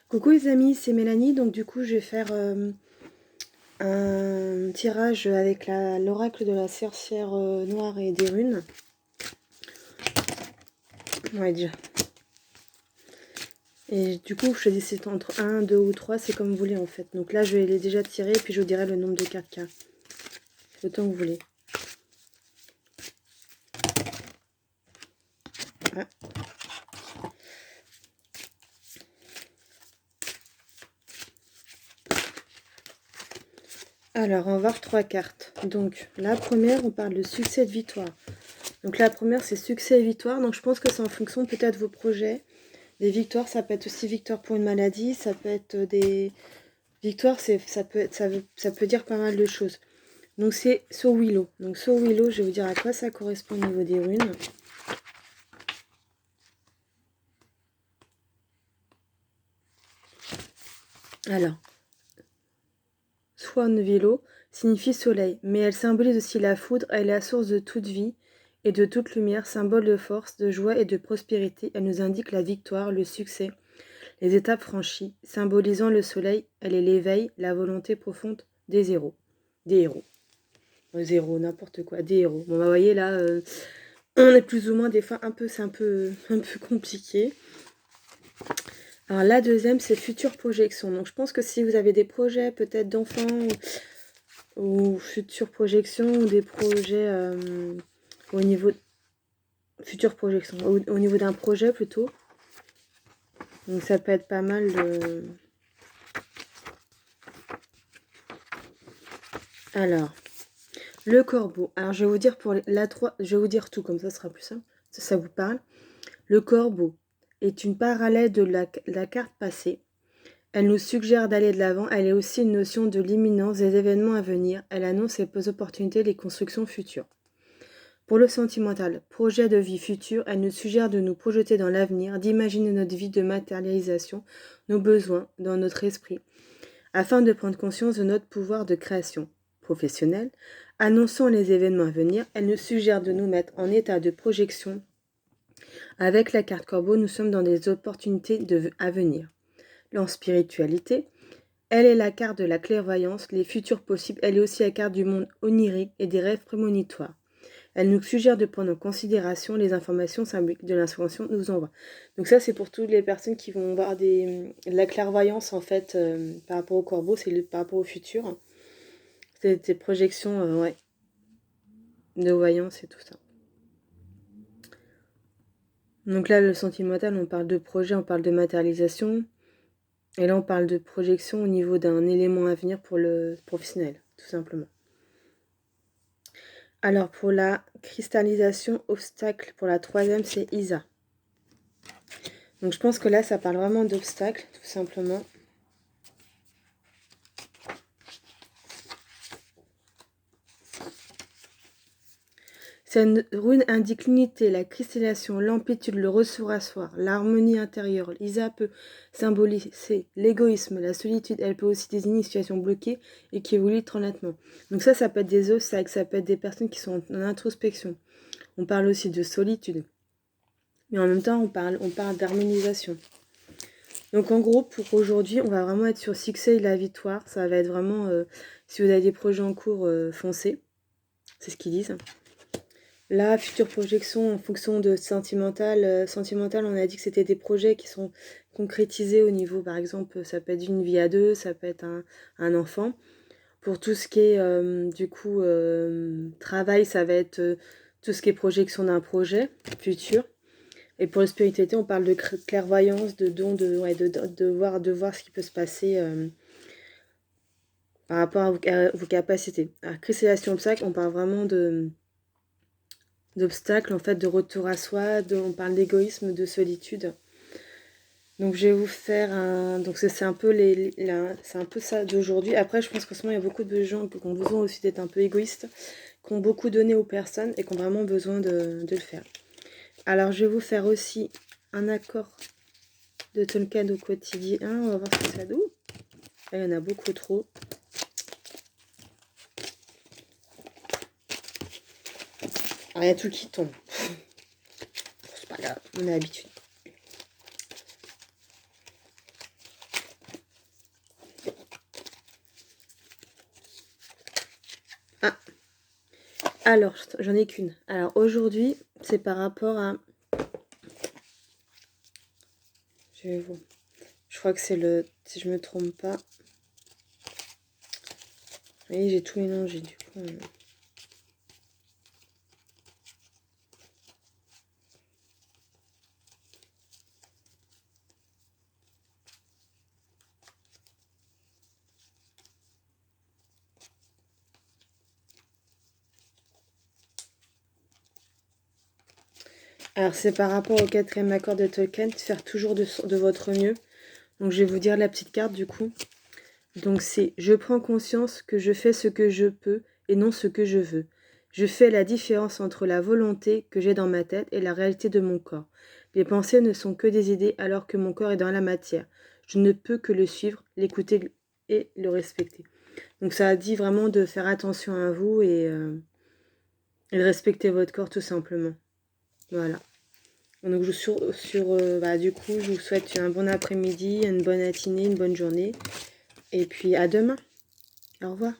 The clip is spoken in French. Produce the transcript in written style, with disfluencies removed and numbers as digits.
Coucou les amis, c'est Mélanie. Donc du coup, je vais faire un tirage avec l'oracle de la sorcière noire et des runes. Ouais, déjà. Et du coup, vous choisissez entre un, 2 ou 3, c'est comme vous voulez en fait. Donc là, je vais les déjà tirer et puis je vous dirai le nombre de cartes qu'il y a. Autant que vous voulez. Ah. Alors, on va voir 3 cartes. Donc, la première, on parle de succès et de victoire. Donc la première, c'est succès et victoire. Donc je pense que c'est en fonction peut-être de vos projets. Des victoires, ça peut être aussi victoire pour une maladie, ça peut être des victoires, ça peut dire pas mal de choses. Donc c'est So Willow. Donc So Willow, je vais vous dire à quoi ça correspond au niveau des runes. Alors, Swan Willow signifie soleil, mais elle symbolise aussi la foudre, elle est la source de toute vie et de toute lumière, symbole de force, de joie et de prospérité. Elle nous indique la victoire, le succès, les étapes franchies, symbolisant le soleil, elle est l'éveil, la volonté profonde des héros. Des héros. Zéro, n'importe quoi, des héros. Bon, bah, vous voyez là, on est plus ou moins des fois c'est un peu compliqué. Alors la deuxième, c'est future projection. Donc je pense que si vous avez des projets peut-être d'enfants ou future projection ou des projets au niveau future projection, au niveau d'un projet plutôt. Donc ça peut être pas mal de... Alors, le corbeau. Alors je vais vous dire pour la 3, je vais vous dire tout comme ça sera plus simple. Ça vous parle. Le corbeau est une parallèle de la carte passée. Elle nous suggère d'aller de l'avant. Elle est aussi une notion de l'imminence des événements à venir. Elle annonce les opportunités, les constructions futures. Pour le sentimental, projet de vie future, elle nous suggère de nous projeter dans l'avenir, d'imaginer notre vie de matérialisation, nos besoins dans notre esprit, afin de prendre conscience de notre pouvoir de création professionnelle. Annonçant les événements à venir, elle nous suggère de nous mettre en état de projection. Avec la carte corbeau, nous sommes dans des opportunités à venir. En spiritualité, elle est la carte de la clairvoyance, les futurs possibles. Elle est aussi la carte du monde onirique et des rêves prémonitoires. Elle nous suggère de prendre en considération les informations symboliques de l'inspiration nous envoie. Donc ça, c'est pour toutes les personnes qui vont voir la clairvoyance, en fait, par rapport au corbeau, c'est par rapport au futur. C'est des projections, ouais, de voyance et tout ça. Donc là, le sentimental, on parle de projet, on parle de matérialisation. Et là, on parle de projection au niveau d'un élément à venir pour le professionnel, tout simplement. Alors, pour la cristallisation obstacle, pour la troisième, c'est Isa. Donc, je pense que là, ça parle vraiment d'obstacle, tout simplement. Cette rune indique l'unité, la cristallisation, l'amplitude, le ressourçoir, l'harmonie intérieure. Isa peut symboliser l'égoïsme, la solitude. Elle peut aussi désigner une situation bloquée et qui évolue très lentement. Donc ça peut être des obstacles, ça peut être des personnes qui sont en introspection. On parle aussi de solitude. Mais en même temps, on parle d'harmonisation. Donc en gros, pour aujourd'hui, on va vraiment être sur succès et la victoire. Ça va être vraiment, si vous avez des projets en cours, foncez. C'est ce qu'ils disent. La future projection en fonction de sentimental. Sentimental, on a dit que c'était des projets qui sont concrétisés au niveau, par exemple, ça peut être une vie à deux, ça peut être un enfant. Pour tout ce qui est, du coup, travail, ça va être tout ce qui est projection d'un projet futur. Et pour la spiritualité, on parle de clairvoyance, de don, de voir ce qui peut se passer par rapport à vos capacités. Alors, cristallisation obstacle, on parle vraiment d'obstacles, en fait, de retour à soi, on parle d'égoïsme, de solitude. Donc je vais vous faire un... Donc c'est un peu c'est un peu ça d'aujourd'hui. Après, je pense qu'en ce moment, il y a beaucoup de gens qui ont besoin aussi d'être un peu égoïstes, qui ont beaucoup donné aux personnes et qui ont vraiment besoin de le faire. Alors je vais vous faire aussi un accord de Tolkien au quotidien. On va voir ce que ça donne. Là, il y en a beaucoup trop. Alors, il y a tout qui tombe. C'est pas grave, on a l'habitude. Alors, j'en ai qu'une. Alors, aujourd'hui, c'est par rapport à... Je crois que c'est le... Si je me trompe pas... Vous voyez, j'ai tout mélangé, du coup... Alors, c'est par rapport au 4e accord de Tolkien, faire toujours de votre mieux. Donc, je vais vous dire la petite carte, du coup. Donc, c'est « Je prends conscience que je fais ce que je peux et non ce que je veux. Je fais la différence entre la volonté que j'ai dans ma tête et la réalité de mon corps. Les pensées ne sont que des idées alors que mon corps est dans la matière. Je ne peux que le suivre, l'écouter et le respecter. » Donc, ça dit vraiment de faire attention à vous et de respecter votre corps, tout simplement. Voilà. Donc, du coup, je vous souhaite un bon après-midi, une bonne matinée, une bonne journée. Et puis, à demain. Au revoir.